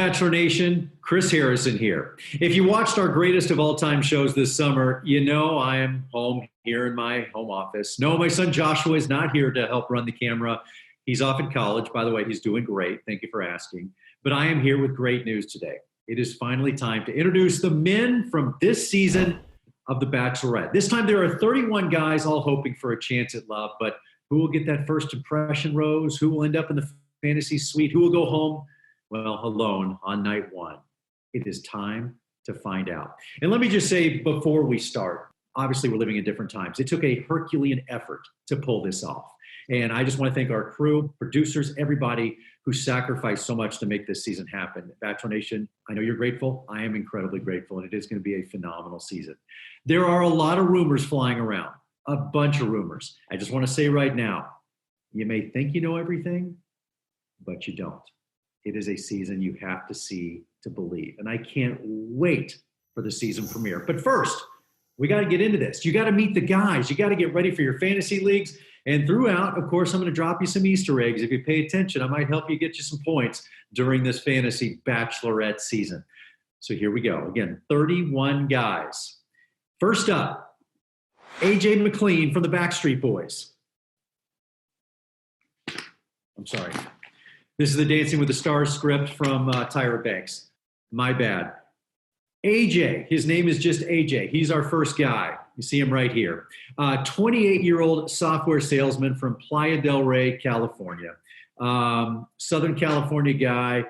Bachelor Nation? Chris Harrison here. If you watched our greatest of all time shows this summer, you know I am home here in my home office. No, my son Joshua is not here to help run the camera. He's off in college. By the way, he's doing great. Thank you for asking. But I am here with great news today. It is finally time to introduce the men from this season of The Bachelorette. This time there are 31 guys all hoping for a chance at love, but who will get that first impression rose? Who will end up in the fantasy suite? Who will go home, well, alone on night one? It is time to find out. And let me just say before we start, obviously we're living in different times. It took a Herculean effort to pull this off. And I just want to thank our crew, producers, everybody who sacrificed so much to make this season happen. Bachelor Nation, I know you're grateful. I am incredibly grateful, and it is going to be a phenomenal season. There are a lot of rumors flying around, a bunch of rumors. I just want to say right now, you may think you know everything, but you don't. It is a season you have to see to believe. And I can't wait for the season premiere. But first, we got to get into this. You got to meet the guys. You got to get ready for your fantasy leagues. And throughout, of course, I'm going to drop you some Easter eggs. If you pay attention, I might help you get you some points during this fantasy Bachelorette season. So here we go. Again, 31 guys. First up, AJ McLean from the Backstreet Boys. I'm sorry. This is the Dancing with the Stars script from Tyra Banks. My bad. AJ, his name is just AJ. He's our first guy. You see him right here. 28-year-old software salesman from Playa del Rey, California. Southern California guy.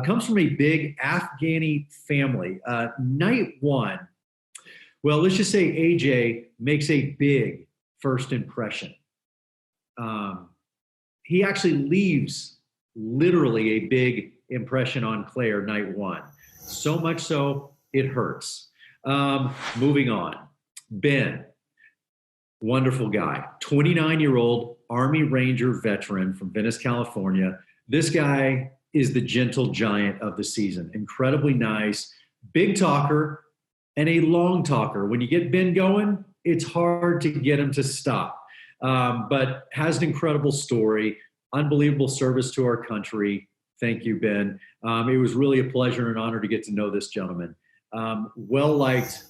Comes from a big Afghani family. Night one. Well, let's just say AJ makes a big first impression. He actually leaves literally a big impression on Claire night one. So much so, it hurts. Moving on. Ben, wonderful guy. 29-year-old Army Ranger veteran from Venice, California. This guy is the gentle giant of the season. Incredibly nice, big talker, and a long talker. When you get Ben going, it's hard to get him to stop. But has an incredible story, unbelievable service to our country. Thank you, Ben. It was really a pleasure and honor to get to know this gentleman. Well-liked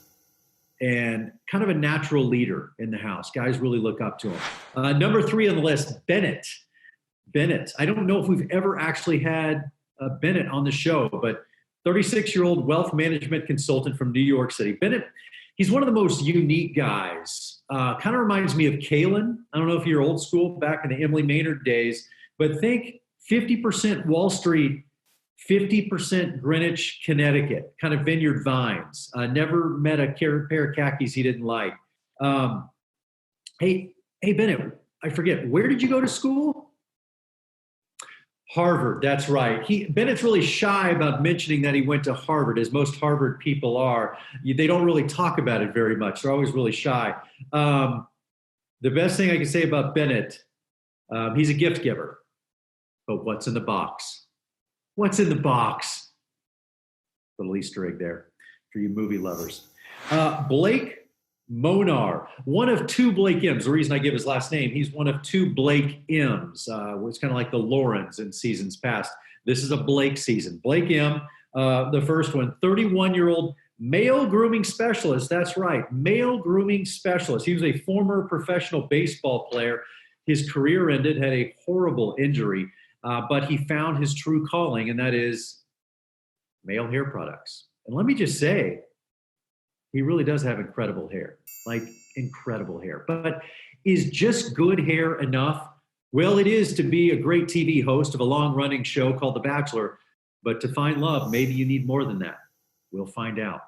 and kind of a natural leader in the house. Guys really look up to him. Number 3 on the list, Bennett. Bennett. I don't know if we've ever actually had Bennett on the show, but 36-year-old wealth management consultant from New York City. Bennett, he's one of the most unique guys. Kind of reminds me of Kalen. I don't know if you're old school back in the Emily Maynard days, but think 50% Wall Street, 50% Greenwich, Connecticut, kind of Vineyard Vines. Never met a pair of khakis he didn't like. Hey, Bennett, I forget, where did you go to school? Harvard, that's right. Bennett's really shy about mentioning that he went to Harvard, as most Harvard people are. They don't really talk about it very much. They're always really shy. The best thing I can say about Bennett, he's a gift giver. But what's in the box? What's in the box? Little Easter egg there for you movie lovers. Blake MONAR, one of 2 Blake M's. The reason I give his last name, he's one of 2 Blake M's. It's kind of like the Laurens in seasons past. This is a Blake season. Blake M, the first one, 31-year-old male grooming specialist. That's right, male grooming specialist. He was a former professional baseball player. His career ended, had a horrible injury. But he found his true calling, and that is male hair products. And let me just say, he really does have incredible hair, like incredible hair. But is just good hair enough? Well, it is to be a great TV host of a long-running show called The Bachelor. But to find love, maybe you need more than that. We'll find out.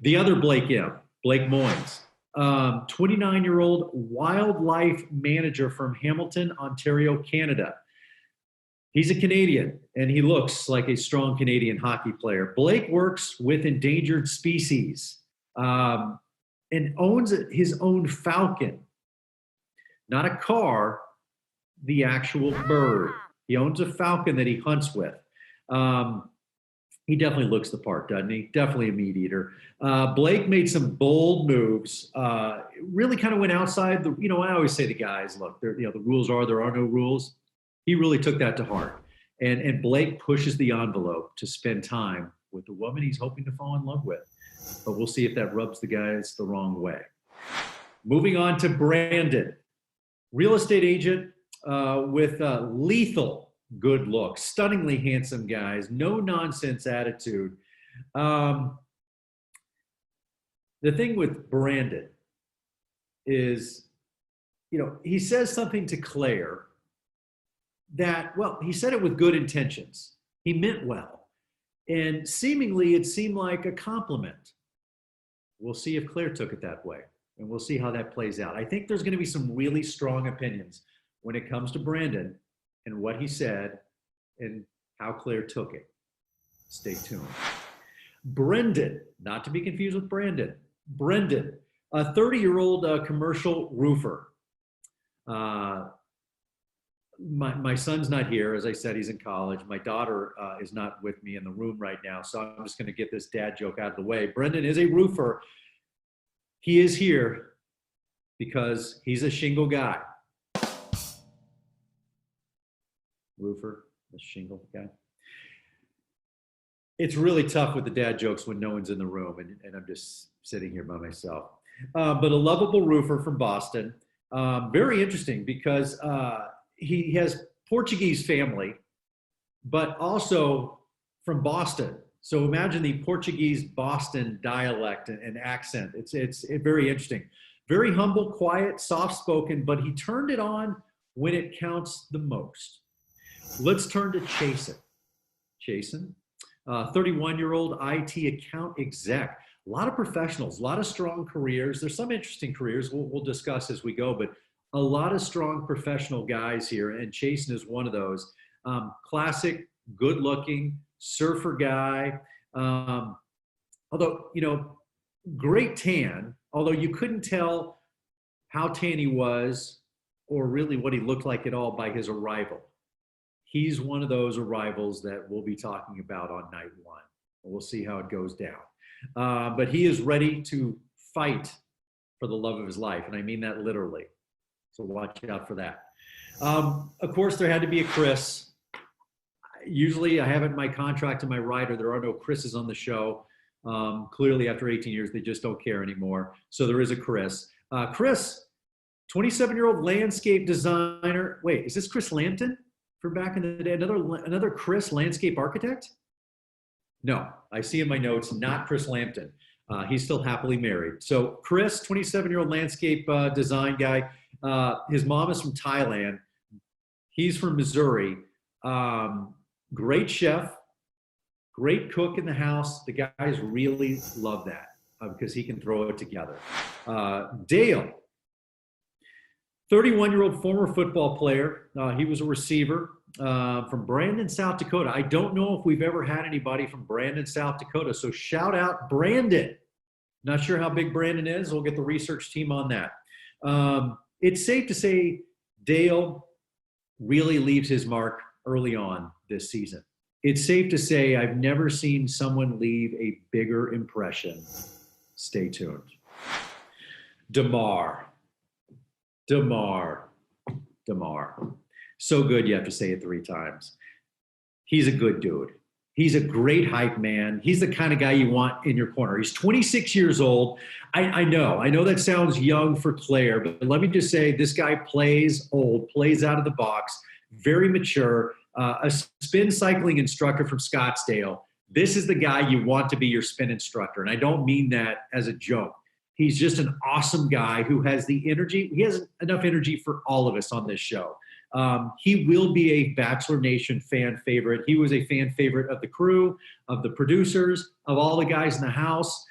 The other Blake M, Blake MOYNES, 29-year-old wildlife manager from Hamilton, Ontario, Canada. He's a Canadian, and he looks like a strong Canadian hockey player. Blake works with endangered species and owns his own falcon. Not a car, the actual bird. He owns a falcon that he hunts with. He definitely looks the part, doesn't he? Definitely a meat eater. Blake made some bold moves. Really kind of went outside I always say to guys, look, the rules are there are no rules. He really took that to heart. And Blake pushes the envelope to spend time with the woman he's hoping to fall in love with. But we'll see if that rubs the guys the wrong way. Moving on to Brandon, real estate agent with lethal good looks, stunningly handsome guys, no nonsense attitude. The thing with Brandon is, he says something to Claire that, well, he said it with good intentions. He meant well. And seemingly it seemed like a compliment. We'll see if Claire took it that way, and we'll see how that plays out. I think there's going to be some really strong opinions when it comes to Brandon and what he said and how Claire took it. Stay tuned. Brendan, not to be confused with Brandon. Brendan, a 30-year-old commercial roofer. My son's not here. As I said, he's in college. My daughter is not with me in the room right now, so I'm just going to get this dad joke out of the way. Brendan is a roofer. He is here because he's a shingle guy. Roofer, a shingle guy. It's really tough with the dad jokes when no one's in the room, and I'm just sitting here by myself. But a lovable roofer from Boston. Very interesting because he has Portuguese family, but also from Boston. So imagine the Portuguese Boston dialect and accent. It's very interesting. Very humble, quiet, soft-spoken, but he turned it on when it counts the most. Let's turn to Chasen. Chasen, 31-year-old IT account exec. A lot of professionals, a lot of strong careers. There's some interesting careers we'll discuss as we go, but a lot of strong professional guys here, and Chasen is one of those. Classic, good-looking, surfer guy. Although, great tan, although you couldn't tell how tan he was or really what he looked like at all by his arrival. He's one of those arrivals that we'll be talking about on night one. We'll see how it goes down. But he is ready to fight for the love of his life, and I mean that literally. So watch out for that. Of course, there had to be a Chris. Usually I have it in my contract and my rider, there are no Chris's on the show. Clearly after 18 years, they just don't care anymore. So there is a Chris. Chris, 27-year-old landscape designer. Wait, is this Chris Lampton from back in the day? Another Chris, landscape architect? No, I see in my notes, not Chris Lampton. He's still happily married. So Chris, 27-year-old landscape design guy. His mom is from Thailand. He's from Missouri. Great chef, great cook in the house. The guys really love that because he can throw it together. Dale, 31-year-old former football player. He was a receiver from Brandon, South Dakota. I don't know if we've ever had anybody from Brandon, South Dakota. So shout out Brandon. Not sure how big Brandon is. We'll get the research team on that. It's safe to say Dale really leaves his mark early on this season. It's safe to say I've never seen someone leave a bigger impression. Stay tuned. DEMAR. So good you have to say it 3 times. He's a good dude. He's a great hype man. He's the kind of guy you want in your corner. He's 26 years old. I know that sounds young for Claire, but let me just say this guy plays old, plays out of the box, very mature, a spin cycling instructor from Scottsdale. This is the guy you want to be your spin instructor. And I don't mean that as a joke. He's just an awesome guy who has the energy. He has enough energy for all of us on this show. He will be a Bachelor Nation fan favorite. He was a fan favorite of the crew, of the producers, of all the guys in the house.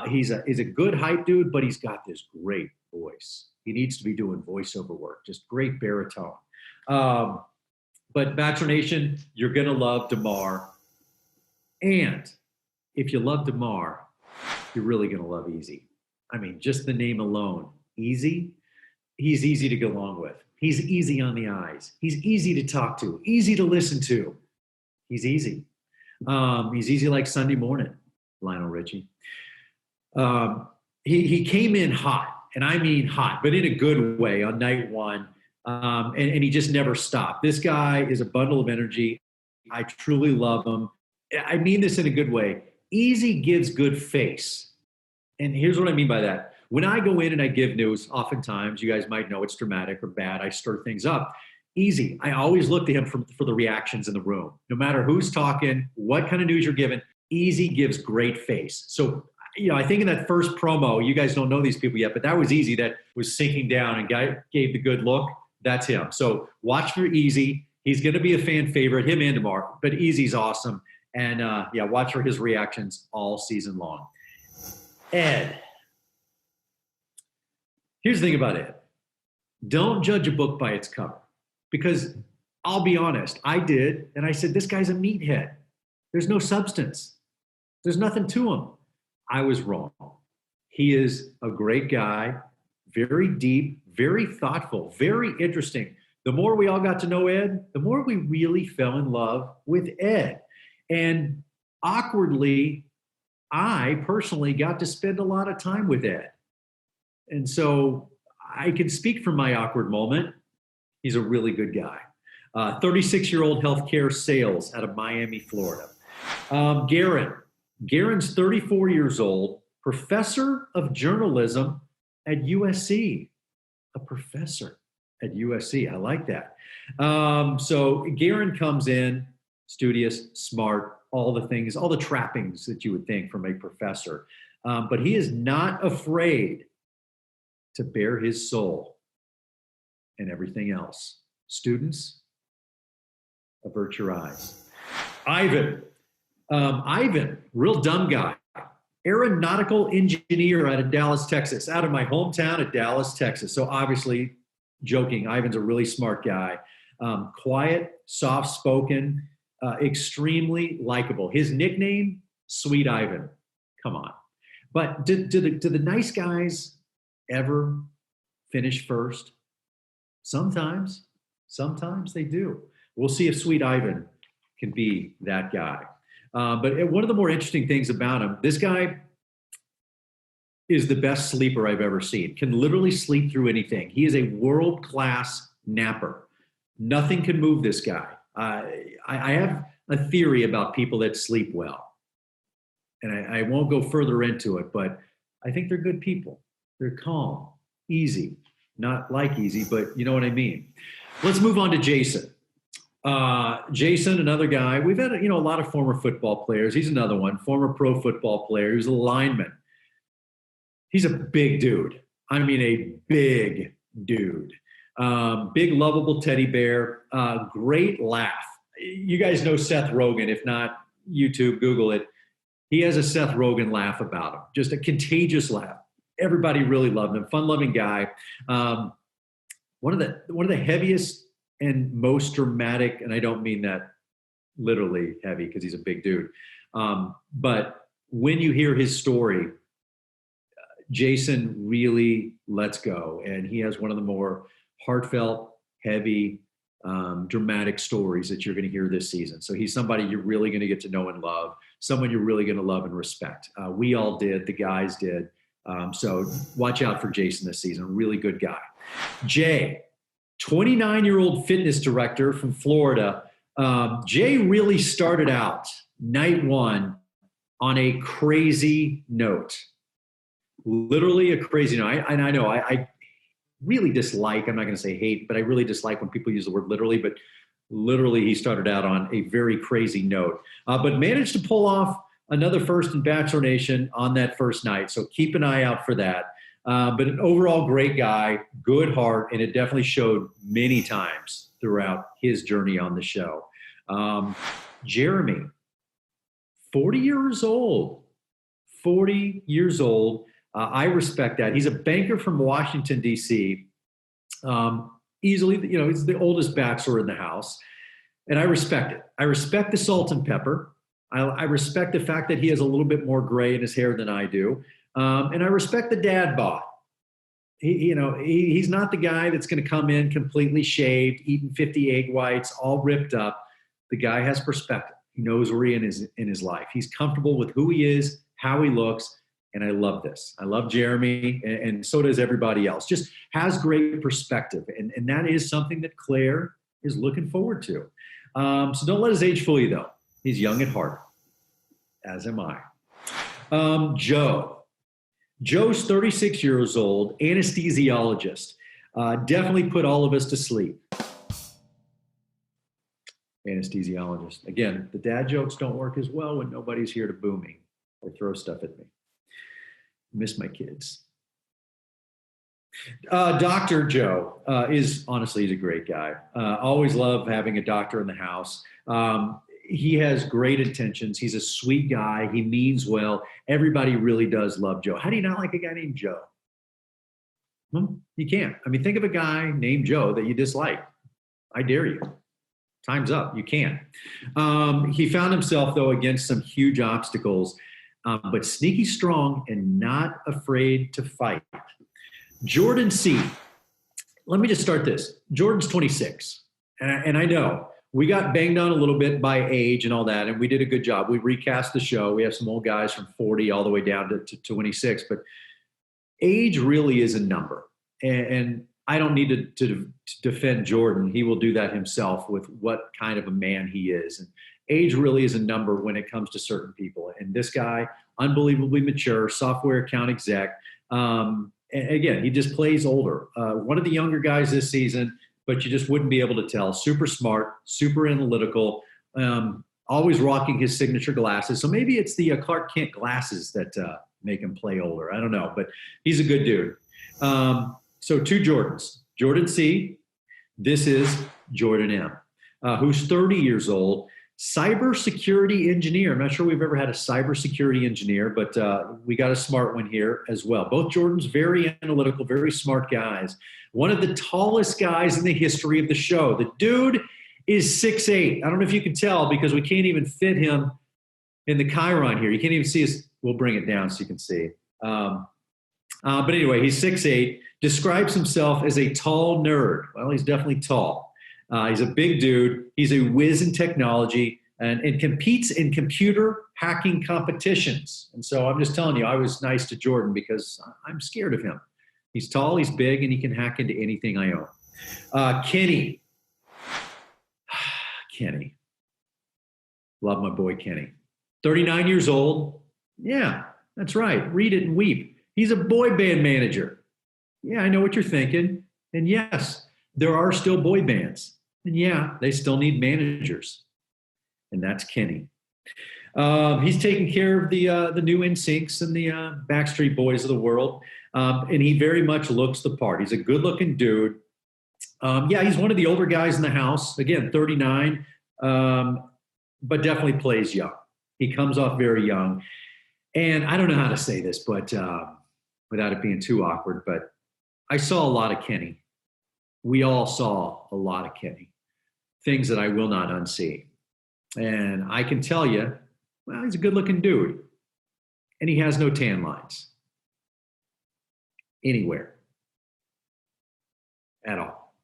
He's a good hype dude, but he's got this great voice. He needs to be doing voiceover work, just great baritone. But Bachelor Nation, you're going to love DEMAR. And if you love DEMAR, you're really going to love Easy. I mean, just the name alone, Easy, he's easy to get along with. He's easy on the eyes. He's easy to talk to, easy to listen to. He's easy. He's easy like Sunday morning, Lionel Richie. He came in hot, and I mean hot, but in a good way on night one. And he just never stopped. This guy is a bundle of energy. I truly love him. I mean this in a good way. Easy gives good face. And here's what I mean by that. When I go in and I give news, oftentimes, you guys might know it's dramatic or bad, I stir things up. Easy. I always look to him for the reactions in the room. No matter who's talking, what kind of news you're giving, Easy gives great face. So, I think in that first promo, you guys don't know these people yet, but that was Easy that was sinking down and gave the good look. That's him. So watch for Easy. He's going to be a fan favorite, him and DEMAR, but Easy's awesome. And watch for his reactions all season long. Ed. Here's the thing about Ed. Don't judge a book by its cover. Because I'll be honest, I did, and I said, this guy's a meathead. There's no substance. There's nothing to him. I was wrong. He is a great guy, very deep, very thoughtful, very interesting. The more we all got to know Ed, the more we really fell in love with Ed. And awkwardly, I personally got to spend a lot of time with Ed. And so I can speak from my awkward moment. He's a really good guy. 36-year-old healthcare sales out of Miami, Florida. Garen's 34 years old, professor of journalism at USC. A professor at USC. I like that. So Garen comes in, studious, smart, all the things, all the trappings that you would think from a professor. But he is not afraid to bare his soul and everything else. Students, avert your eyes. Ivan, real dumb guy. Aeronautical engineer out of Dallas, Texas, out of my hometown of Dallas, Texas. So obviously, joking, Ivan's a really smart guy. Quiet, soft-spoken, extremely likable. His nickname, Sweet Ivan. Come on. But do the nice guys ever finish first? Sometimes they do. We'll see if Sweet Ivan can be that guy. But one of the more interesting things about him, this guy is the best sleeper I've ever seen. Can literally sleep through anything. He is a world-class napper. Nothing can move this guy. I have a theory about people that sleep well. And I won't go further into it, but I think they're good people. They're calm, easy. Not like Easy, but you know what I mean. Let's move on to Jason. Jason, another guy. We've had a lot of former football players. He's another one, former pro football player. He was a lineman. He's a big dude. I mean, a big dude. Big, lovable teddy bear. Great laugh. You guys know Seth Rogen. If not, YouTube, Google it. He has a Seth Rogen laugh about him. Just a contagious laugh. Everybody really loved him. Fun-loving guy. One of the heaviest and most dramatic, and I don't mean that literally heavy because he's a big dude. But when you hear his story, Jason really lets go, and he has one of the more heartfelt, heavy, dramatic stories that you're going to hear this season. So he's somebody you're really going to get to know and love, someone you're really going to love and respect. We all did. The guys did. So watch out for Jason this season. Really good guy. Jay, 29-year-old fitness director from Florida. Jay really started out night one on a crazy note. Literally a crazy note. I know I really dislike, I'm not going to say hate, but I really dislike when people use the word literally, but literally he started out on a very crazy note, but managed to pull off another first in Bachelor Nation on that first night. So keep an eye out for that. But an overall great guy, good heart, and it definitely showed many times throughout his journey on the show. Jeremy, 40 years old. 40 years old. I respect that. He's a banker from Washington, D.C. Easily, he's the oldest bachelor in the house. And I respect it. I respect the salt and pepper. I respect the fact that he has a little bit more gray in his hair than I do. And I respect the dad bod. He's not the guy that's going to come in completely shaved, eating 50 egg whites, all ripped up. The guy has perspective. He knows where he is in his life. He's comfortable with who he is, how he looks, and I love this. I love Jeremy, and so does everybody else. Just has great perspective, and that is something that Claire is looking forward to. So don't let his age fool you, though. He's young at heart, as am I. Joe. Joe's 36 years old, anesthesiologist. Definitely put all of us to sleep. Anesthesiologist. Again, the dad jokes don't work as well when nobody's here to boo me or throw stuff at me. Miss my kids. Dr. Joe he's a great guy. Always love having a doctor in the house. He has great intentions. He's a sweet guy. He means well. Everybody really does love Joe. How do you not like a guy named Joe? You can't. I mean, think of a guy named Joe that you dislike. I dare you. Time's up. You can't. He found himself, though, against some huge obstacles, but sneaky strong and not afraid to fight. Jordan C. Let me just start this. Jordan's 26. And I know we got banged on a little bit by age and all that, and we did a good job. We recast the show. We have some old guys from 40 all the way down to 26. But age really is a number. And I don't need to defend Jordan. He will do that himself with what kind of a man he is. And age really is a number when it comes to certain people. And this guy, unbelievably mature, software account exec. And again, he just plays older. One of the younger guys this season, but you just wouldn't be able to tell. Super smart, super analytical, always rocking his signature glasses. So maybe it's the Clark Kent glasses that make him play older. I don't know, but he's a good dude. So two Jordans. Jordan C. This is Jordan M., who's 30 years old. Cybersecurity engineer. I'm not sure we've ever had a cybersecurity engineer, but we got a smart one here as well. Both Jordans, very analytical, very smart guys. One of the tallest guys in the history of the show. The dude is 6'8". I don't know if you can tell because we can't even fit him in the chyron here. You can't even see us. We'll bring it down so you can see. But anyway, he's 6'8", describes himself as a tall nerd. Well, he's definitely tall. He's a big dude. He's a whiz in technology and competes in computer hacking competitions. And so I'm just telling you, I was nice to Jordan because I'm scared of him. He's tall, he's big, and he can hack into anything I own. Kenny. Kenny. Love my boy Kenny. 39 years old. Yeah, that's right. Read it and weep. He's a boy band manager. Yeah, I know what you're thinking. And yes, there are still boy bands. And yeah, they still need managers. And that's Kenny. He's taking care of the new NSYNCs and the Backstreet Boys of the world. And he very much looks the part. He's a good-looking dude. Yeah, he's one of the older guys in the house. Again, 39, but definitely plays young. He comes off very young. And I don't know how to say this, but without it being too awkward, but I saw a lot of Kenny. We all saw a lot of Kenny. Things that I will not unsee. And I can tell you, well, he's a good-looking dude. And he has no tan lines. Anywhere. At all.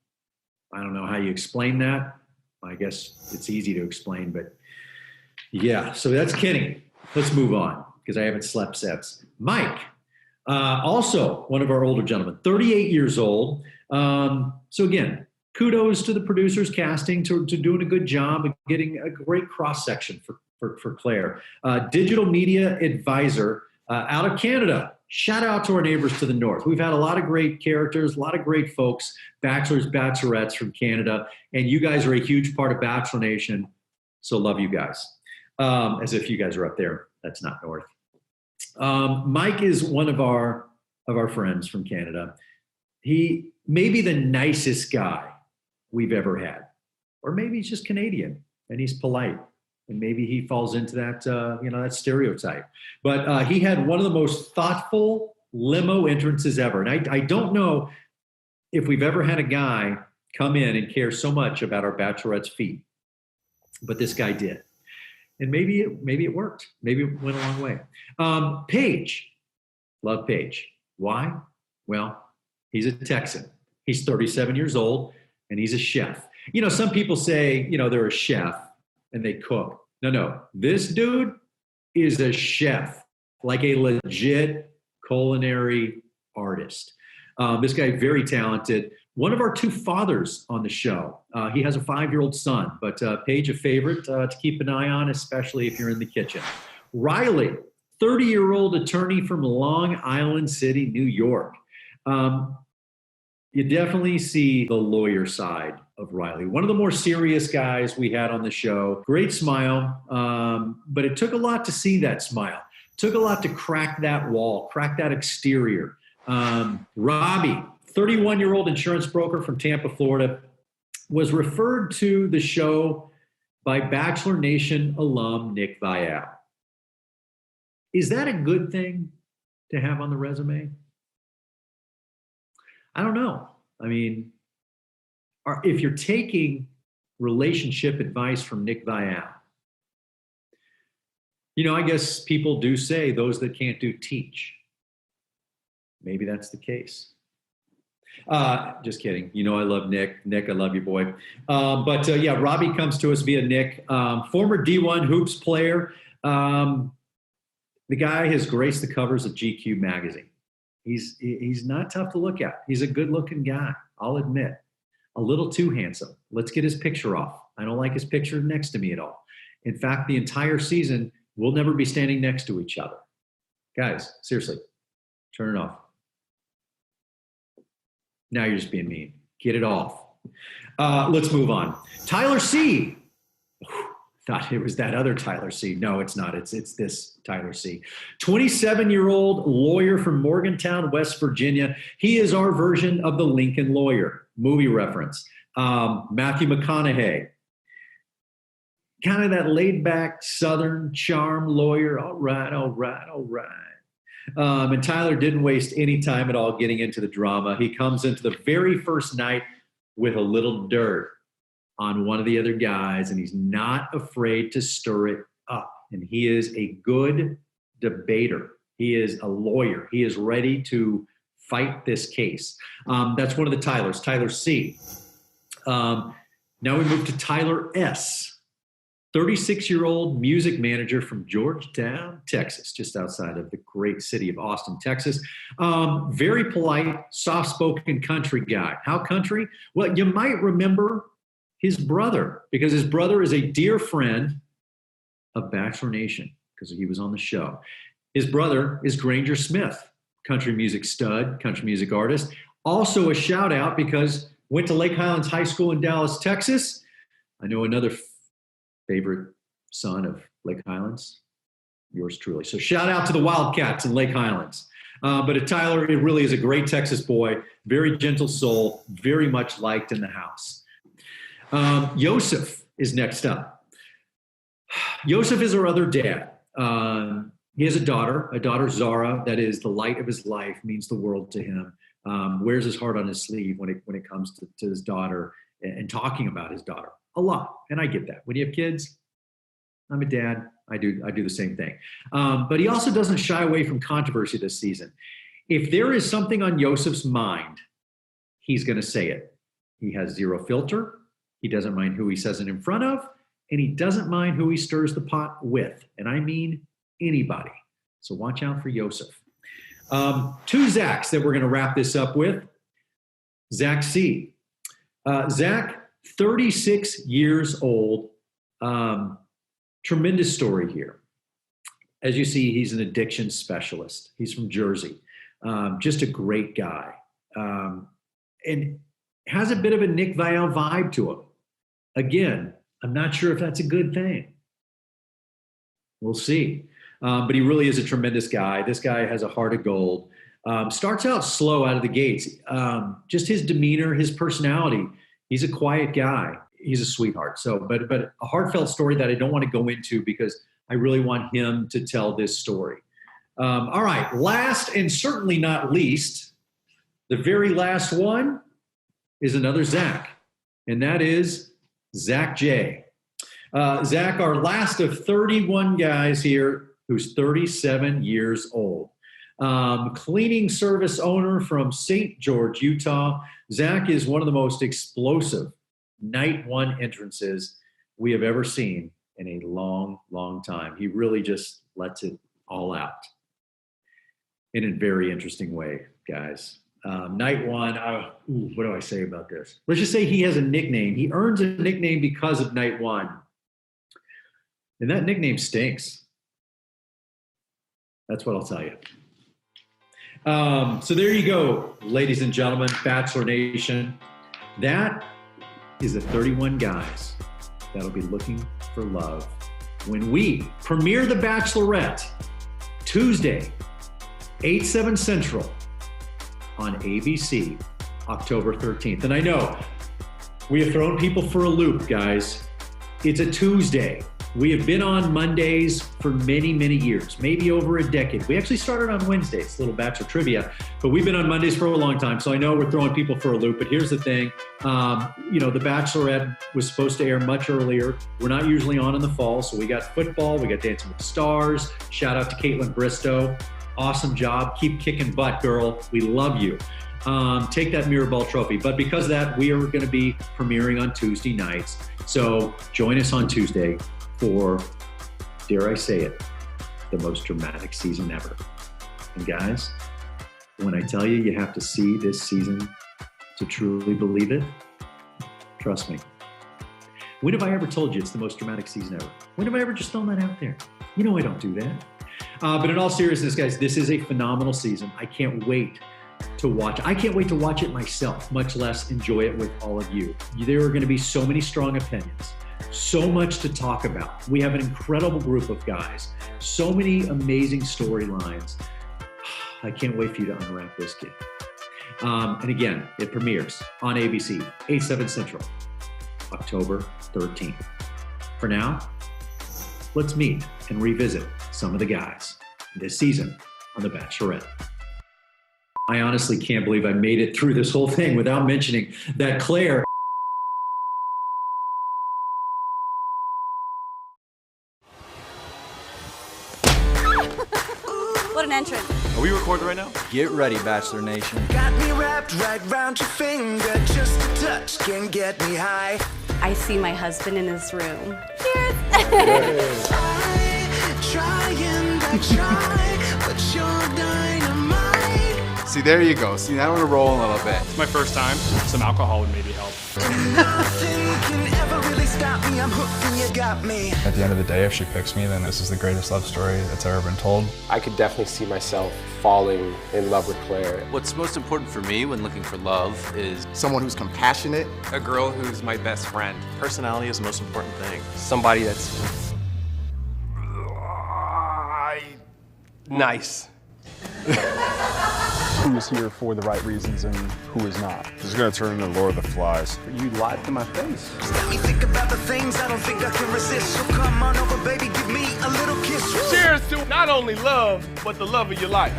I don't know how you explain that. I guess it's easy to explain, but yeah. So that's Kenny. Let's move on because I haven't slept since. Mike. Also one of our older gentlemen, 38 years old. So again, kudos to the producers casting to doing a good job of getting a great cross-section for Claire. Digital media advisor out of Canada. Shout out to our neighbors to the north. We've had a lot of great characters, a lot of great folks, bachelors, bachelorettes from Canada, and you guys are a huge part of Bachelor Nation, so love you guys. As if you guys are up there. That's not north. Mike is one of our friends from Canada. He may be the nicest guy we've ever had. Or maybe he's just Canadian and he's polite. And maybe he falls into that, that stereotype. But he had one of the most thoughtful limo entrances ever. And I don't know if we've ever had a guy come in and care so much about our bachelorette's feet. But this guy did. And maybe it worked. Maybe it went a long way. Paige. Love Paige. Why? Well, he's a Texan. He's 37 years old, and he's a chef. Some people say, they're a chef and they cook. No. This dude is a chef, like a legit culinary artist. This guy, very talented. One of our two fathers on the show. He has a 5-year-old son, but Paige, a favorite to keep an eye on, especially if you're in the kitchen. Riley, 30-year-old attorney from Long Island City, New York. You definitely see the lawyer side of Riley. One of the more serious guys we had on the show. Great smile, but it took a lot to see that smile. It took a lot to crack that wall, crack that exterior. Robbie, 31-year-old insurance broker from Tampa, Florida, was referred to the show by Bachelor Nation alum Nick Vial. Is that a good thing to have on the resume? I don't know. I mean, if you're taking relationship advice from Nick Vial, I guess people do say those that can't do teach. Maybe that's the case. Just kidding. I love Nick. Nick, I love you, boy. But Robbie comes to us via Nick. Former D1 hoops player. The guy has graced the covers of GQ magazine. He's not tough to look at. He's a good-looking guy, I'll admit. A little too handsome. Let's get his picture off. I don't like his picture next to me at all. In fact, the entire season, we'll never be standing next to each other. Guys, seriously, turn it off. Now you're just being mean. Get it off. Let's move on. Tyler C. Thought it was that other Tyler C. No, it's not. It's this Tyler C. 27-year-old lawyer from Morgantown, West Virginia. He is our version of the Lincoln Lawyer. Movie reference. Matthew McConaughey. Kind of that laid-back Southern charm lawyer. All right. And Tyler didn't waste any time at all getting into the drama. He comes into the very first night with a little dirt on one of the other guys, and he's not afraid to stir it up. And he is a good debater. He is a lawyer. He is ready to fight this case. That's one of the Tylers. Tyler C. Now we move to Tyler S. 36-year-old music manager from Georgetown, Texas, just outside of the great city of Austin, Texas. Very polite, soft-spoken country guy. How country? Well, you might remember his brother, because his brother is a dear friend of Bachelor Nation, because he was on the show. His brother is Granger Smith, country music stud, country music artist. Also a shout out because went to Lake Highlands High School in Dallas, Texas. I know another favorite son of Lake Highlands, yours truly. So shout out to the Wildcats in Lake Highlands. But Tyler, it really is a great Texas boy, very gentle soul, very much liked in the house. Yosef is next up. Yosef is our other dad. He has a daughter, Zara, that is the light of his life, means the world to him. Wears his heart on his sleeve when it comes to his daughter and talking about his daughter a lot. And I get that. When you have kids, I'm a dad. I do the same thing. But he also doesn't shy away from controversy this season. If there is something on Yosef's mind, he's going to say it. He has zero filter. He doesn't mind who he says it in front of, and he doesn't mind who he stirs the pot with. And I mean anybody. So watch out for Yosef. Two Zachs that we're going to wrap this up with. Zach C. Zach, 36 years old. Tremendous story here. As you see, he's an addiction specialist. He's from Jersey. Just a great guy. And has a bit of a Nick Vial vibe to him. Again, I'm not sure if that's a good thing. We'll see. But he really is a tremendous guy. This guy has a heart of gold. Starts out slow out of the gates. Just his demeanor, his personality. He's a quiet guy. He's a sweetheart. So, but a heartfelt story that I don't want to go into because I really want him to tell this story. All right. Last and certainly not least, the very last one is another Zach, and that is Zach J. Zach, our last of 31 guys here, who's 37 years old. Cleaning service owner from St. George, Utah. Zach is one of the most explosive night one entrances we have ever seen in a long, long time. He really just lets it all out in a very interesting way, guys. Night one, what do I say about this? Let's just say he has a nickname. He earns a nickname because of night one. And that nickname stinks. That's what I'll tell you. So there you go, ladies and gentlemen, Bachelor Nation. That is the 31 guys that'll be looking for love when we premiere The Bachelorette Tuesday, 8/7 Central on ABC, October 13th. And I know we have thrown people for a loop, guys. It's a Tuesday. We have been on Mondays for many, many years, maybe over a decade. We actually started on Wednesdays, a little Bachelor trivia, but we've been on Mondays for a long time. So I know we're throwing people for a loop, but here's the thing. The Bachelorette was supposed to air much earlier. We're not usually on in the fall. So we got football, we got Dancing with the Stars. Shout out to Caitlin Bristow. Awesome job. Keep kicking butt, girl. We love you. Take that Mirror Ball trophy. But because of that, we are going to be premiering on Tuesday nights. So join us on Tuesday for, dare I say it, the most dramatic season ever. And guys, when I tell you you have to see this season to truly believe it, trust me. When have I ever told you it's the most dramatic season ever? When have I ever just thrown that out there? You know I don't do that. But in all seriousness, guys, this is a phenomenal season. I can't wait to watch. I can't wait to watch it myself, much less enjoy it with all of you. There are going to be so many strong opinions. So much to talk about. We have an incredible group of guys. So many amazing storylines. I can't wait for you to unwrap this kid. And again, it premieres on ABC, 8/7 Central, October 13th. For now, let's meet and revisit some of the guys this season on The Bachelorette. I honestly can't believe I made it through this whole thing without mentioning that Claire. What an entrance. Are we recording right now? Get ready, Bachelor Nation. Got me wrapped right round your finger. Just a touch can get me high. I see my husband in this room. Cheers! Trying to try, but you're dynamite. See, there you go. See, now we're rolling a little bit. It's my first time. Some alcohol would maybe help. Nothing can ever really stop me. I'm hooked and you got me. At the end of the day, if she picks me, then this is the greatest love story that's ever been told. I could definitely see myself falling in love with Claire. What's most important for me when looking for love is Someone who's compassionate. A girl who's my best friend. Personality is the most important thing. Somebody that's nice. Who is here for the right reasons and who is not. This is gonna turn into Lord of the Flies. you lied to my face. Let me think about the things I don't think I can resist. So come on over, baby, give me a little kiss. Cheers to not only love, but the love of your life.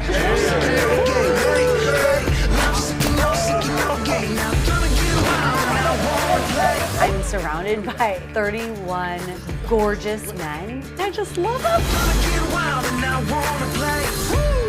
I'm surrounded by 31 gorgeous men. I just love them. Get wild and I wanna play.